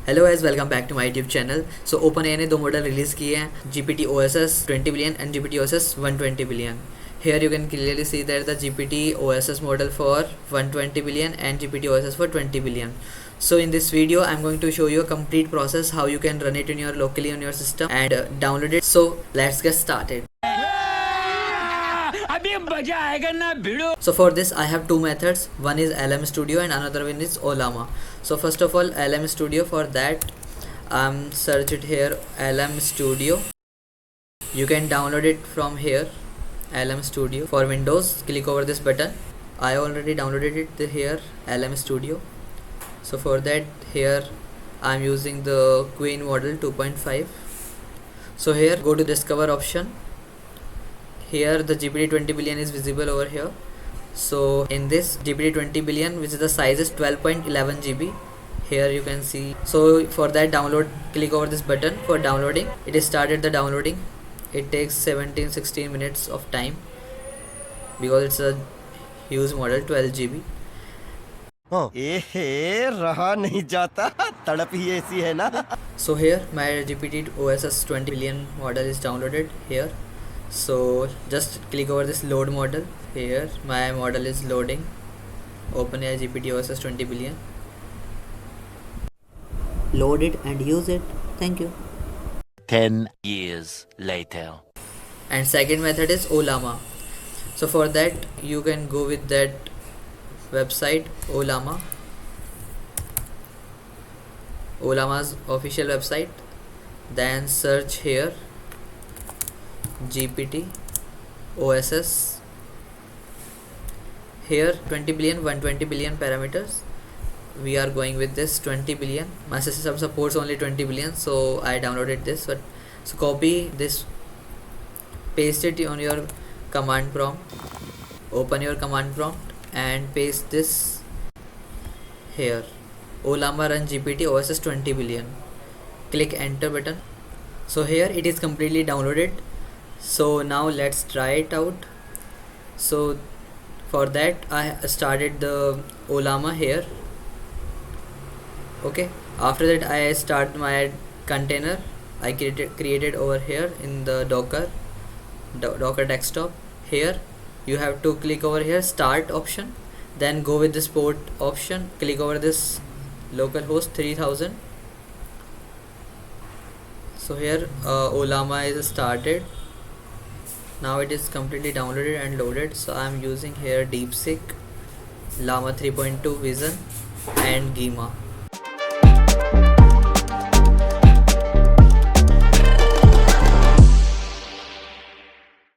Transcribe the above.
Hello guys, welcome back to my YouTube channel. So OpenAI ने दो model release किए हैं, GPT-OSS 20 billion and GPT-OSS 120 billion. Here you can clearly see that the GPT-OSS model for 120 billion and GPT-OSS for 20 billion. So in this video I'm going to show you a complete process how you can run it in your locally on your system and download it. So let's get started. So for this I have two methods. One is LM Studio and another one is Ollama. So first of all, LM Studio, for that search it here, LM Studio. You can download it from here, LM Studio. For Windows, click over this button. I already downloaded it here, LM Studio. So for that, here I'm using the Queen model 2.5. So here go to discover option. Here the GPT 20 billion is visible over here. So in this GPT 20 billion, which is the size is 12.11 GB, here you can see. So for that download, click over this button for downloading. It is started the downloading. It takes 17-16 minutes of time because it's a huge model, 12 GB. रहा नहीं जाता तड़प ही ऐसी है ना. So here my GPT-OSS 20 billion model is downloaded here. So just click over this load model. Here my model is loading, OpenAI GPT-OSS 20 billion. Load it and use it. Thank you. 10 years later. And second method is Ollama. So for that you can go with that website, Ollama's official website. Then search here GPT OSS. Here 20 billion, 120 billion parameters. We are going with this 20 billion. My system supports only 20 billion, so I downloaded this. But so copy this, paste it on your command prompt. Open your command prompt and paste this here. Ollama run GPT OSS 20 billion. Click enter button. So here it is completely downloaded. So now let's try it out. So for that I started the Ollama here. Okay, after that I start my container I created over here in the Docker desktop. Here you have to click over here start option, then go with this port option, click over this localhost 3000. So here Ollama is started. Now it is completely downloaded and loaded. So I am using here DeepSeek, Llama 3.2 Vision and Gima.